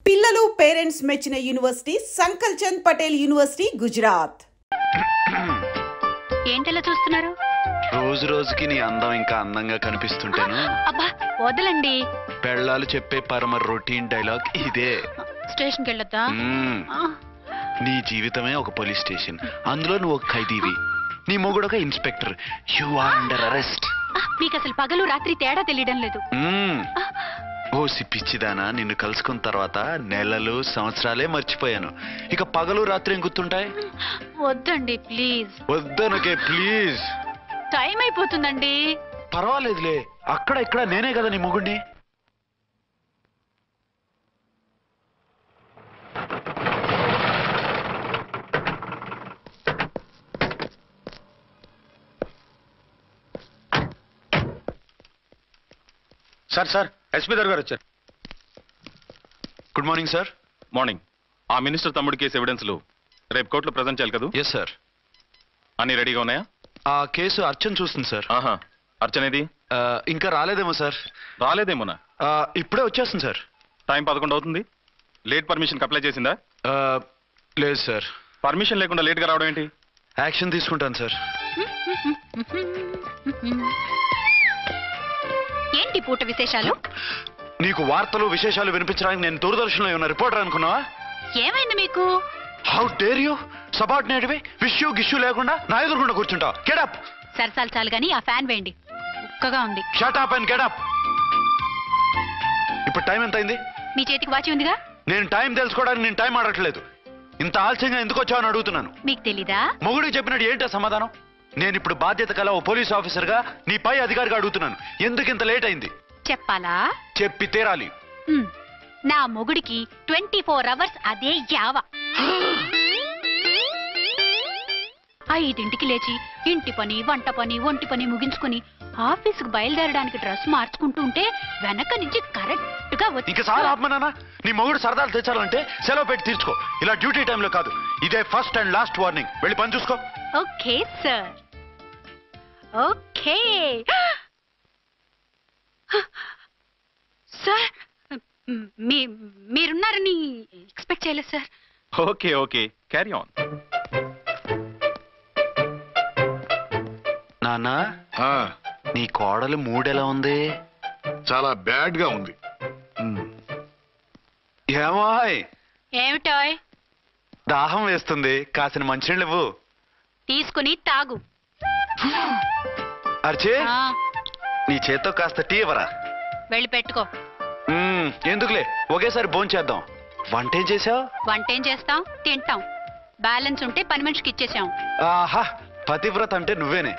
పిల్లలు పేరెంట్స్ మెచ్చిన university సంకల్ Chand Patel university Gujarat. ఏంటలా చూస్తున్నారు? రోజు రోజుకి నీ అందం ఇంకా అందంగా కనిపిస్తుంటేను. అబ్బా వదలండి. పెళ్ళాలు చెప్పే పరమ రొటీన్ డైలాగ్ ఇదే. స్టేషన్కి వెళ్ళొద్దా? నీ జీవితమే ఒక పోలీస్ స్టేషన్, అందులో నువ్వు ఒక ఖైదీవి, నీ మొగుడు ఒక inspector. You are under arrest. మీకు అసలు పగలు రాత్రి తేడా తెలియడం లేదు. ఓ సిప్పిచ్చిదానా, నిన్ను కలుసుకున్న తర్వాత నెలలు సంవత్సరాలే మర్చిపోయాను. ఇక పగలు రాత్రి ఏం గుర్తుంటాయి? వద్దండి ప్లీజ్. వద్దనకే ప్లీజ్. టైం అయిపోతుందండి. పర్వాలేదులే, అక్కడ ఇక్కడ నేనే కదా నీ మొగుడిని. సార్ సార్ ఎస్పీ గారు వచ్చారు. Good morning sir. మార్నింగ్. ఆ మినిస్టర్ తమ్ముడి కేసు ఎవిడెన్స్లు రేపు కోర్టులో ప్రజెంట్ చేయాలి కదా? Yes sir. అన్ని రెడీగా ఉన్నాయా? ఆ కేసు అర్చన్ చూస్తుంది సార్. ఆహా, అర్చనేది? ఇంకా రాలేదేమో సార్. రాలేదేమోనా? ఇప్పుడే వచ్చేస్తుంది సార్. టైం 11 అవుతుంది. లేట్ పర్మిషన్ అప్లై చేసిందా? లేదు సార్. పర్మిషన్ లేకుండా లేట్గా రావడం ఏంటి? యాక్షన్ తీసుకుంటాను సార్. ఏంటి పూట విశేషాలు? నీకు వార్తలు విశేషాలు వినిపించడానికి నేను దూరదర్శన్లో ఉన్న రిపోర్టర్ అనుకున్నావా? ఏమైంది మీకు? How dare you! సబార్డినేట్వి విష్యూ గిష్యూ లేకుండా నా ఎదురుకుండా కూర్చుంటావు. Get up. సరసాలు చాలు గానీ ఆ ఫ్యాన్ వేయండి, ఉక్కగా ఉంది. Shut up and get up. ఇప్పుడు టైం ఎంత అయింది? మీ చేతికి వాచి ఉందిగా. నేను టైం తెలుసుకోవడానికి నేను టైం ఆడట్లేదు. ఇంత ఆలస్యంగా ఎందుకు వచ్చావని అడుగుతున్నాను. మీకు తెలీదా? మొగుడికి చెప్పినట్టు ఏంటో సమాధానం? నేను ఇప్పుడు బాధ్యత కల ఓ పోలీస్ ఆఫీసర్ గా నీ పై అధికారిగా అడుగుతున్నాను, ఎందుకు ఇంత లేట్ అయింది? చెప్పాలా? చెప్పి తీరాలి. నా మొగుడికి 24 hours అదే యావ. 5ంటికి లేచి ఇంటి పని, వంట పని, ఒంటి పని ముగించుకుని ఆఫీసుకు బయలుదేరడానికి డ్రెస్ మార్చుకుంటూ ఉంటే వెనక నుంచి కరెక్ట్ గా వచ్చి. ఇంకా చాలా ఆత్మనానా, నీ మొగుడు సరదాలు తెచ్చాలంటే సెలవు పెట్టి తీర్చుకో. ఇలా డ్యూటీ టైంలో కాదు. ఇదే ఫస్ట్ అండ్ లాస్ట్ వార్నింగ్. వెళ్ళి పని చూసుకో. Okay sir. Okay sir. మీరున్నారని ఎక్స్పెక్ట్ చేయలేదు sir. Okay okay, carry on. నాన్నా, నీ కోడలు మూడెలా ఉంది? చాలా బ్యాడ్ గా ఉంది. ఏమాయ్? ఏమిటాయ్? దాహం వేస్తుంది, కాసిన మంచినీళ్ళు ఇవ్వు. తీసుకుని తాగు. అర్చే, నీ చేత్తో కాస్త టీ ఇవ్వరా? వెళ్ళి పెట్టుకో. ఎందుకులే, ఒకేసారి భోంచేద్దాం. వంటేం చేసావు? వంటేం చేస్తాం, తింటాం. బ్యాలెన్స్ ఉంటే పని మనిషికి ఇచ్చేసాం. ఆహా, పతివ్రత అంటే నువ్వేనే.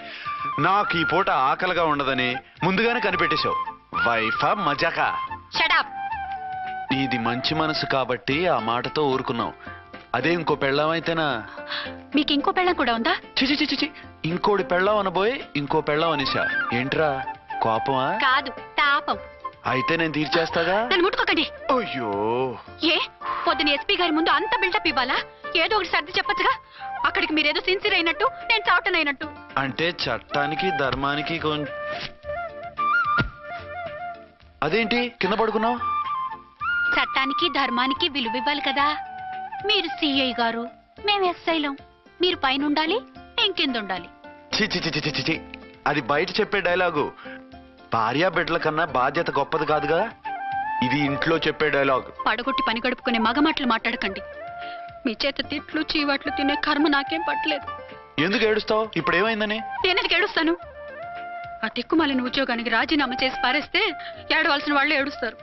నాకు ఈ పూట ఆకలిగా ఉండదని ముందుగానే కనిపెట్టేశావు. వైఫా మజాకా? Shut up. నీది మంచి మనసు కాబట్టి ఆ మాటతో ఊరుకున్నావు. అదే ఇంకో పెళ్ళాం అయితేనా? మీకు ఇంకో పెళ్ళం కూడా ఉందా? చిచి చిచి చి, ఇంకోటి పెళ్ళాం అనబోయి ఇంకో పెళ్ళాం అనేసా. ఏంట్రా, కోపమా? కాదు, తాపం. అయితే నేను తీర్చేస్తాగా. నన్ను ముట్టుకోకండి. అయ్యో, ఏ పొద్దున ఎస్పీ గారి ముందు అంత బిల్డప్ ఇవ్వాలా? ఏదో ఒకటి సర్ది చెప్పచ్చుగా. అక్కడికి మీరేదో సిన్సియర్ అయినట్టు, నేను చావటం అయినట్టు. అంటే చట్టానికి ధర్మానికి అదేంటి కింద పడుకున్నావు? చట్టానికి ధర్మానికి విలువ ఇవ్వాలి కదా. మీరు సిఐ గారు, మేము ఎస్ఐలం. మీరు పైన ఉండాలి, నేను కింద ఉండాలి. చి, అది బయట చెప్పే డైలాగు. భార్యా బిడ్డల కన్నా బాధ్యత గొప్పది కాదుగా. ఇది ఇంట్లో చెప్పే డైలాగ్. పడగొట్టి పని గడుపుకునే మగమాటలు మాట్లాడకండి. మీ చేత తిట్లు చీవాట్లు తినే కర్మ నాకేం పట్టలేదు. ఎందుకు ఏడుస్తావు? ఇప్పుడు ఏమైందని? నేనెందుకు ఏడుస్తాను? ఆ తిక్కుమాలిన ఉద్యోగానికి రాజీనామా చేసి పారేస్తే ఏడవలసిన వాళ్ళు ఏడుస్తారు.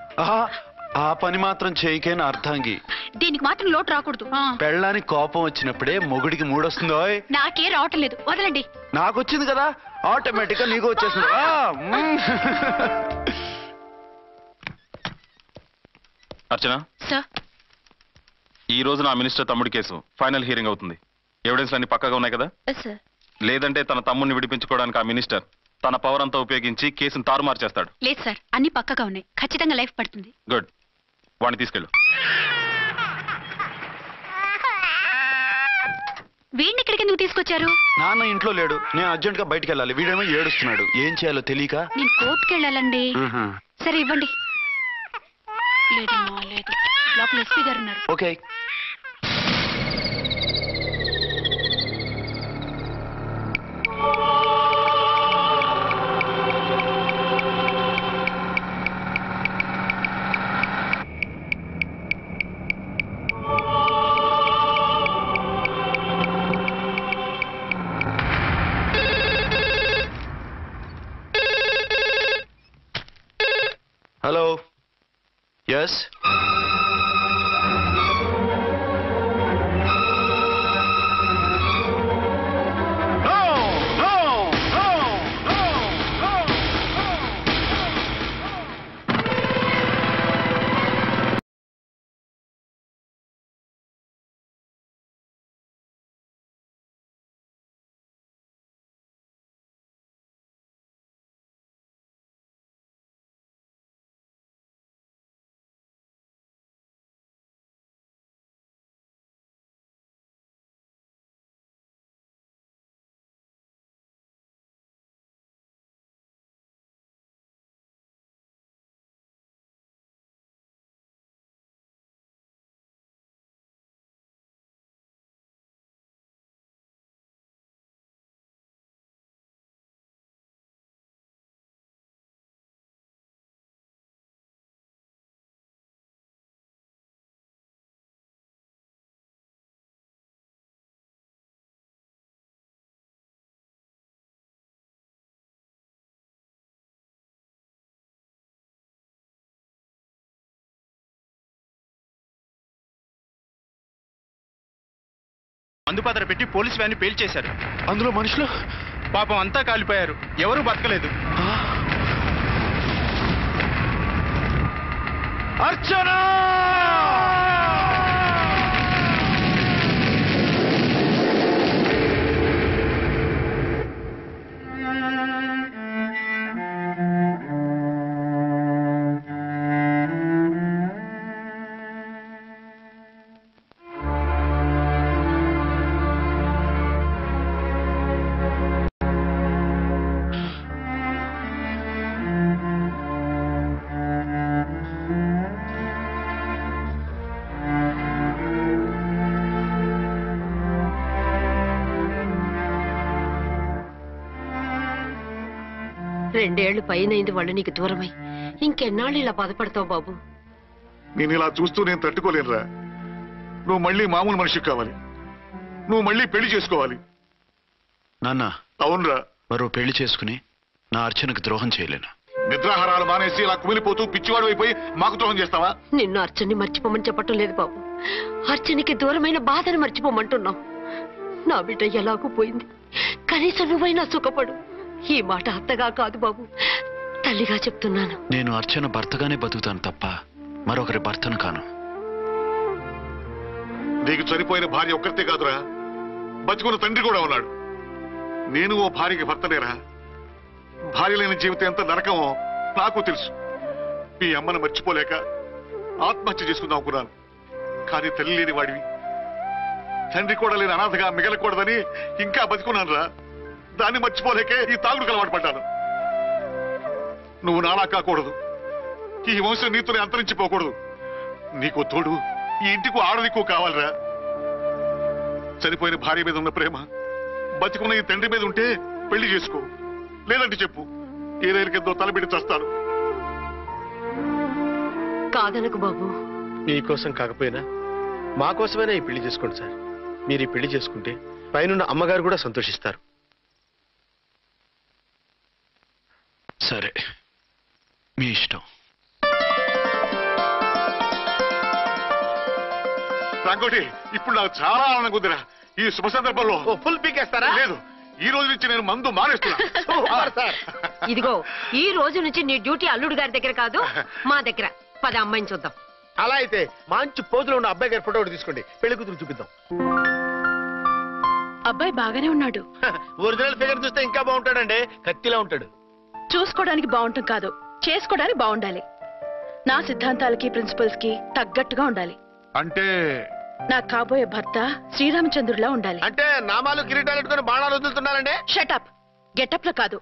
ఆ పని మాత్రం చేయకేన అర్థంగి. దీనికి మాత్రం లోటు రాకూడదు. పెళ్ళానికి కోపం వచ్చినప్పుడే మొగుడికి మూడొస్తుందో? నాకే రావటం లేదు, వదలండి. నాకు వచ్చింది కదా, ఆటోమేటిక్ గా నీకు వచ్చేసింది. అర్చన సార్, ఈ రోజు నా మినిస్టర్ తమ్ముడి కేసు ఫైనల్ హియరింగ్ అవుతుంది. ఎవిడెన్స్ అన్ని పక్కగా ఉన్నాయి కదా? లేదంటే తన తమ్ముడిని విడిపించుకోవడానికి ఆ మినిస్టర్ తన పవర్ అంతా ఉపయోగించి కేసును తారుమారు చేస్తాడు. లేదు సార్, అన్ని పక్కగా ఉన్నాయి. ఖచ్చితంగా లైఫ్ పడుతుంది. గుడ్, వాడిని తీసుకెళ్ళు. వీడిని ఇక్కడికి ఎందుకు తీసుకొచ్చారు? నాన్న ఇంట్లో లేడు, నేను అర్జెంట్ గా బయటికి వెళ్ళాలి. వీడేమో ఏడుస్తున్నాడు, ఏం చేయాలో తెలియక. నేను కోర్టుకి వెళ్ళాలండి. సరే ఇవ్వండి. లేదు. లోపల ఎస్పీ గారు ఉన్నారు. ఓకే. హలో. ఎస్. మందుపాత్ర పెట్టి పోలీసు వ్యాన్ని పేల్చేశారు. అందులో మనుషులు పాపం అంతా కాలిపోయారు. ఎవరూ బతకలేదు. అర్చనా! రెండేళ్లు పైనైంది వాళ్ళు నీకు దూరమై. ఇంకెన్నాళ్ళు ఇలా బాధపడతావు బాబు? నేను ఇలా చూస్తూ నేను తట్టుకోలేనురా. నువ్వు మళ్ళీ మామూలు మనిషి కావాలి. నువ్వు మళ్ళీ పెళ్లి చేసుకోవాలి. నాన్న, అవునరా. మరో పెళ్లి చేసుకుని నా అర్చనకు ద్రోహం చేయలేను. నిద్రాహారాలు మానేసి ఇలా కుమిలిపోతూ పిచ్చివాడు అయిపోయి మాకు ద్రోహం చేస్తావా? నిన్ను అర్చన్ని మర్చిపోమని చెప్పటం లేదు బాబు. అర్చనికి దూరమైన బాధను మర్చిపోమంటున్నావు. నా బిడ్డ ఎలాగూ పోయింది, కనీసం నువ్వైనా సుఖపడు. ఈ మాట అత్తగా కాదు బాబు, తల్లిగా చెప్తున్నాను. నేను అర్చన భర్తగానే బతుకుతాను తప్ప మరొకరి భర్తను కాను. నీకు చనిపోయిన భార్య ఒక్కరితే కాదురా, బతుకున్న తండ్రి కూడా ఉన్నాడు. నేను ఓ భార్యకి భర్తనేరా. భార్య లేని జీవితం ఎంత నరకమో నాకు తెలుసు. మీ అమ్మను మర్చిపోలేక ఆత్మహత్య చేసుకుందాం అనుకున్నాను. కానీ తల్లి లేని వాడివి, తండ్రి కూడా లేని అనాథగా మిగలకూడదని ఇంకా బతుకున్నాను రా. దాన్ని మర్చిపోలేకే ఈ తాగుడుకు అలవాటు పడ్డాను. నువ్వు నాలా కాకూడదు. ఈ వంశం నీతోనే అంతరించిపోకూడదు. నీకు తోడు ఈ ఇంటికి ఆడదికు కావాలిరా. చనిపోయిన భార్య మీద ఉన్న ప్రేమ బతికున్న ఈ తండ్రి మీద ఉంటే పెళ్లి చేసుకో. లేదంటే చెప్పు, ఏ రైలు కిందో తలబెట్టి చస్తాను. కాదనకు బాబు. మీకోసం కాకపోయినా మా కోసమైనా ఈ పెళ్లి చేసుకోండి సార్. మీరు ఈ పెళ్లి చేసుకుంటే పైనున్న అమ్మగారు కూడా సంతోషిస్తారు. సరే, మీ ఇష్టం. రంగోటి, ఇప్పుడు నాకు చాలా ఆనందంగా ఉందిరా. ఈ శుభ సందర్భంలో ఫుల్ పీకేస్తారా? లేదు, ఈ రోజు నుంచి నేను మందు మానేస్తున్నా. ఇదిగో, ఈ రోజు నుంచి నీ డ్యూటీ అల్లుడు గారి దగ్గర కాదు, మా దగ్గర. పద అమ్మాయిని చూద్దాం. అలా అయితే మంచి పోజులో ఉన్న అబ్బాయి గారి ఫోటో ఒకటి తీసుకోండి, పెళ్లి కూతురు చూపిద్దాం. అబ్బాయి బాగానే ఉన్నాడు. ఒరిజినల్ ఫిగర్ చూస్తే ఇంకా బాగుంటాడండి, కత్తిలా ఉంటాడు. చూసుకోవడానికి బాగుంటాం కాదు, చేసుకోవడానికి బాగుండాలి. నా సిద్ధాంతాలకి ప్రిన్సిపల్స్ కి తగ్గట్టుగా ఉండాలి. అంటే నా కాబోయే భర్త శ్రీరామచంద్రులా ఉండాలి. అంటే నామాలు కిరీటాలు పెట్టుకుని బాణాలు వదులుతున్నారండి. షటప్. గెటప్ లో కాదు,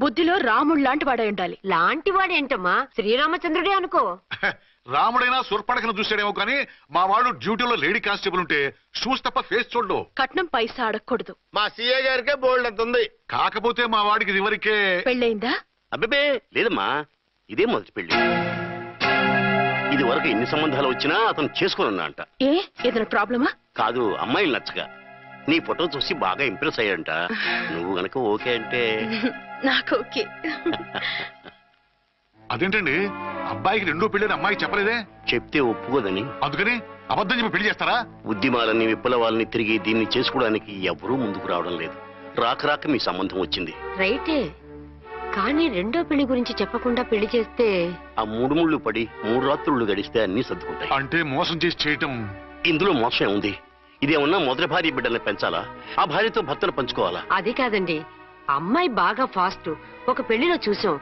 బుద్ధిలో రాముడు లాంటి వాడై ఉండాలి. లాంటి వాడేంటమ్మా, శ్రీరామచంద్రుడే అనుకో. రాముడైనా సూర్పడకను చూసాడేమో కానీ మా వాడు డ్యూటీలో లేడీ కానిస్టేబుల్ ఉంటే షూస్ తప్ప ఫేస్ చూడడు. కట్నం పైసా అడగకూడదు. మా సీఏ గారికే బోల్డ్ అంత ఉంది. కాకపోతే మా వాడికి ఇదివరకే పెళ్ళయిందా? అబ్బే లేదమ్మా, ఇదే మొదటి పెళ్లి. ఇది వరకు ఎన్ని సంబంధాలు వచ్చినా అతను చేసుకున్నా అంట. ఏ ఏదైనా ప్రాబ్లమా? కాదు, అమ్మాయిలు నచ్చగా నీ ఫోటో చూసి బాగా ఇంప్రెస్ అయ్యాడంట. నువ్వు గనక ఓకే అంటే నాకు ఓకే. అదేంటండి, అబ్బాయికి రెండో పెళ్ళని అమ్మాయికి చెప్పలేదే? చెప్తే ఒప్పుకోదని. అందుకని అబద్ధం చెప్పి పెళ్లి చేస్తారా? ఉద్యమాలని విప్లవాలని తిరిగి దీన్ని చేసుకోవడానికి ఎవరూ ముందుకు రావడం లేదు. రాక రాక మీ సంబంధం వచ్చింది. రైటే, కానీ రెండో పెళ్లి గురించి చెప్పకుండా పెళ్లి చేస్తే ఆ 3 ముళ్ళు పడి 3 రాత్రుళ్ళు గడిస్తే అన్ని సర్దుకుంటాయి. అంటే మోసం చేసి చేయటం. ఇందులో మోసం ఉంది. ఇదేమన్నా మొదటి భార్య బిడ్డల్ని పెంచాలా, ఆ భార్యతో భర్తను పంచుకోవాలా? అది కాదండి, అమ్మాయి బాగా ఫాస్ట్. ఒక పెళ్లిలో చూసాం,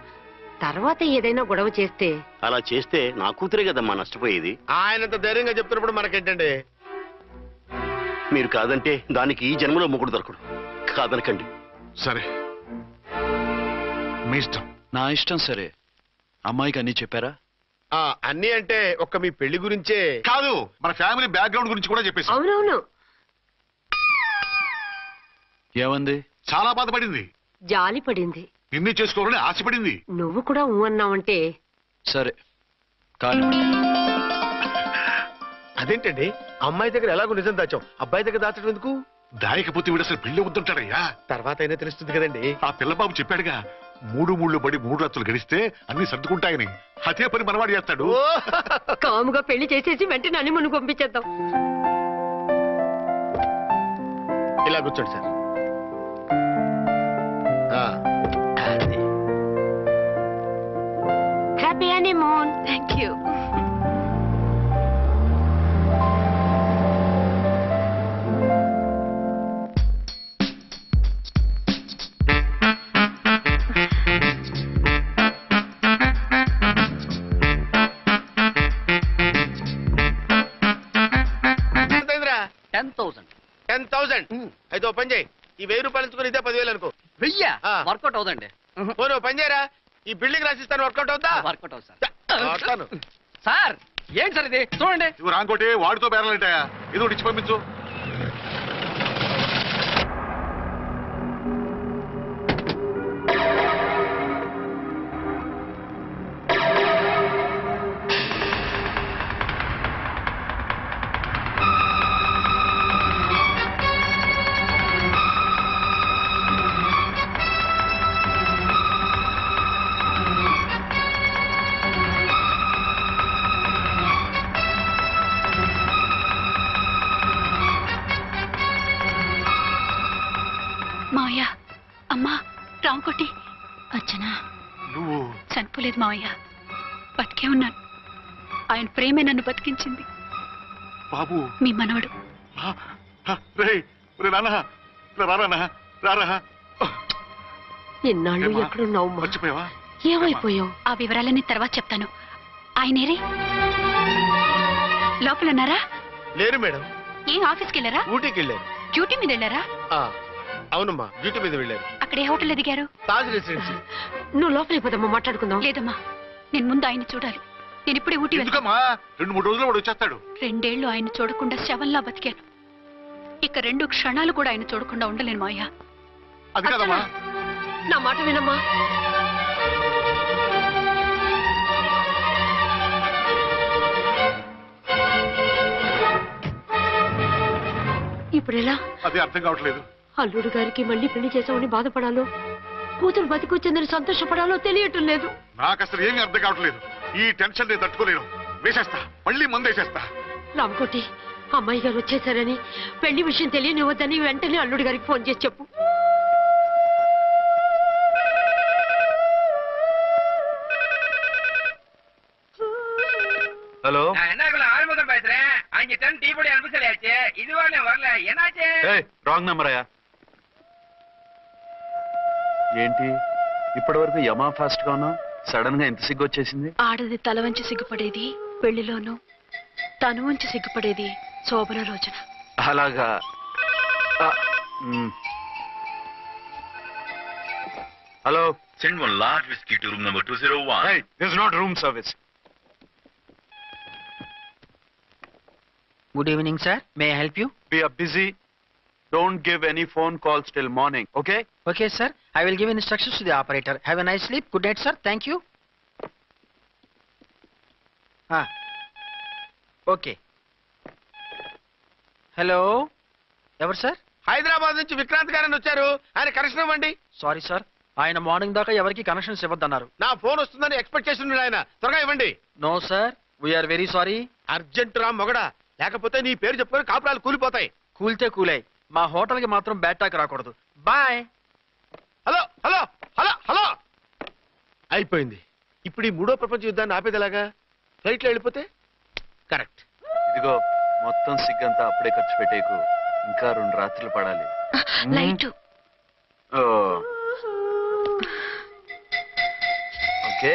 తర్వాత ఏదైనా గొడవ చేస్తే. అలా చేస్తే నా కూతురే కదమ్మా నష్టపోయేది. ఆయనంత ధైర్యంగా చెప్తున్నప్పుడు మనకేంటండి? మీరు కాదంటే దానికి ఈ జన్మలో మొగుడు దొరకడు. కాదనకండి. సరే, మీ ఇష్టం. నా ఇష్టం. సరే, అమ్మాయికి అన్ని చెప్పారా? అన్ని అంటే ఒక్క మీ పెళ్లి గురించే కాదు, మన ఫ్యామిలీ బ్యాక్గ్రౌండ్ గురించి కూడా చెప్పేసి. అవునవును. ఏమంది? చాలా బాధపడింది, జాలి పడింది, నిన్నే చేసుకోవాలని ఆశపడింది. నువ్వు కూడా ఊ అన్నావంటే. సరే కానీ అదేంటండి, అమ్మాయి దగ్గర ఎలాగో నిజం దాచాం, అబ్బాయి దగ్గర దాచడం ఎందుకు? దాయకపోతే వీడు అసలు పెళ్లి వద్దుంటాడయ్యా. తర్వాత అయినా తెలుస్తుంది కదండి. ఆ పిల్లబాబు చెప్పాడుగా, 3 ముళ్ళు పడి 3 రాత్రులు గడిస్తే అన్ని సర్దుకుంటాయని. అదే పని మనవాడు చేస్తాడు. కాముగా పెళ్లి చేసేసి వెంటనే అని మనం పంపించేద్దాం. ఇలా కూర్చోండి sir. Happy honeymoon. Thank you. అయితే ఓ పని చేయి, ఈ 1000 రూపాయలు ఇచ్చుకుని ఇదే 10,000 అనుకో. 1000 వర్కౌట్ అవుదండి. పోనీ ఓ పని చేయరా, ఈ బిల్డింగ్ రాసిస్తాను, వర్కౌట్ అవుతా? వర్కౌట్ అవుతుంది సార్. ఏంటి సార్ ఇది, చూడండి. ఇవి రాంకోటి వాడితో బేరాలంటాయా? ఏదో ఒకటి ఇచ్చి పంపించు. మావయ్య, అమ్మా, రాంకోటి, అర్చన. నువ్వు చనిపోలేదు మావయ్య, బతికే ఉన్నాను. ఆయన ప్రేమే నన్ను బతికించింది. బాబు, మీ మనవడు. ఎన్నాళ్ళు ఎక్కడున్నావు? మర్చిపోయావా? ఏమైపోయావు? ఆ వివరాలన్నీ తర్వాత చెప్తాను. ఆయనేరే లోపల ఉన్నారా? లేరు మేడం. ఏ ఆఫీస్కి వెళ్ళారా? ఊటీకి వెళ్ళారు. డ్యూటీ మీద వెళ్ళారా? అవునమ్మా, డ్యూటీ మీద వెళ్ళారు. అక్కడ ఏ హోటల్ ఎదిగారు? తాజ్ రెసిడెన్సీ. నువ్వు లోపలికి పోదమ్మా, మాట్లాడుకుందాం. లేదమ్మా, నేను ముందు ఆయన్ని చూడాలి. నేను ఇప్పుడే ఊటీ వెళ్తాను. ఎందుకమ్మా? 2-3 రోజుల్లో వాడు వచ్చేస్తాడు. 2 ఏళ్లు ఆయన చూడకుండా శవంలా బతికాను. ఇక 2 క్షణాలు కూడా ఆయన చూడకుండా ఉండలేను మావయ్య. అది కాదమ్మా. నా మాట వినమ్మా. ఇప్పుడెలా? అది అర్థం కావట్లేదు. అల్లుడు గారికి మళ్ళీ పెళ్లి చేసామని బాధపడాలో, కూతురు బతికొచ్చిందని సంతోషపడాలో తెలియటం లేదు. నాకు అసలు ఏమీ అర్థం కావట్లేదు. ఈ టెన్షన్ నేను తట్టుకోలేను. వేసేస్తా, మళ్ళీ మందేసేస్తా. రామకోటి, అమ్మాయి గారు వచ్చేసారని, పెళ్లి విషయం తెలియనివ్వద్దని వెంటనే అల్లుడి గారికి ఫోన్ చేసి చెప్పు. ஹலோ, ஆறுமுகம் பேசுறேன். அங்க டன் டீ பொடி அனுப்ப சொல்லியாச்சு. இது வரல. என்னாச்சு? రాంగ్ నెంబర్ అయ్యా. ఏంటి ఇప్పటి వరకు యమా ఫాస్ట్ గా ఉన్నావు, సడన్ గా ఎంత సిగ్గు వచ్చేసింది? ఆడది తల వంచి సిగ్గుపడేది పెళ్లిలోనూ, తను వంచి సిగ్గుపడేది శోభన రోజున. అలాగా. Hello Send one large whiskey to room number 201. Hey, this is not room service. Good evening, sir. May I help you? We are busy. Don't give any phone calls till morning, okay? Okay, sir. I will give instructions to the operator. Have a nice sleep. Good night, sir. Thank you. Okay. Hello. ఎవరు sir? Hyderabad నుంచి విక్రాంత్ గారని వచ్చారు. ఆయన connection ఇవ్వండి. Sorry sir, ఆయన morning దాకా ఎవరికి connections ఇవ్వద్దన్నారు. నా ఫోన్ వస్తుందని ఎక్స్పెక్ట్ చేస్తున్నాడు ఆయన. త్వరగా ఇవ్వండి. No sir, we are very sorry. Urgent రా మొగడా, లేకపోతే నీ పేరు చెప్పుకొని కాపురాలు కూలిపోతాయి. కూల్తే కూలాయి, మా హోటల్కి మాత్రం బ్యాడ్ టాక్ రాకూడదు. Bye. Hello hello hello hello. అయిపోయింది. ఇప్పుడు ఈ మూడో ప్రపంచ యుద్ధాన్ని ఆపేది ఎలాగా? ఫ్లైట్లో వెళ్ళిపోతే కరెక్ట్. ఇదిగో మొత్తం సిగ్గంతా అప్పుడే ఖర్చు పెట్టేకు. ఇంకా 2 రాత్రులు పడాలి. లైట్ ఓకే,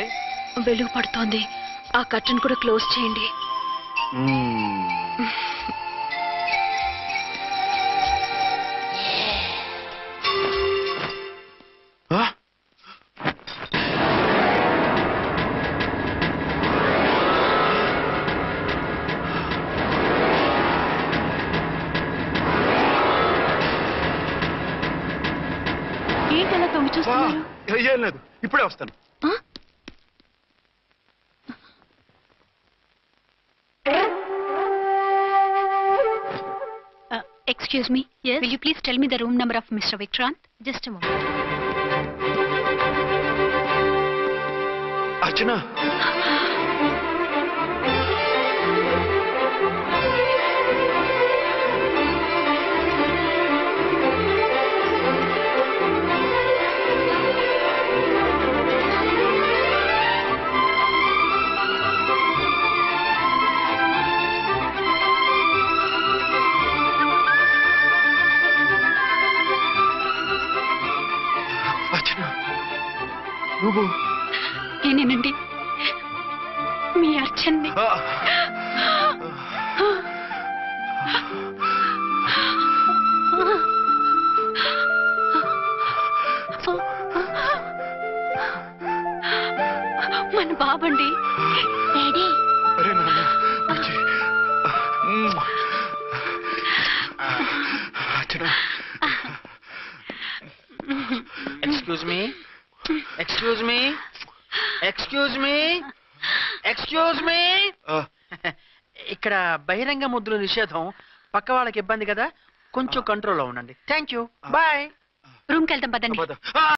వెలుగు పడుతోంది. ఆ కర్టన్ కూడా క్లోజ్ చేయండి. ఏంటలా తొంగి చూస్తున్నారు? ఏం లేదు, ఇప్పుడే వస్తాను. Excuse me. Yes. Will you please tell me the room number of Mr. Vikrant? Just moment. Archana, నువ్వు నేనేనండి, మీ అర్చన్ని. మన బాబండి. డాడీ. అరే నాన్న, Archana. Excuse me, excuse me, excuse me, excuse me. ఇక్కడ బహిరంగ ముద్దుల నిషేధం. పక్క వాళ్ళకి ఇబ్బంది కదా, కొంచెం కంట్రోల్లో ఉండండి. Thank you. బాయ్. రూమ్కి వెళ్తాం పదండి.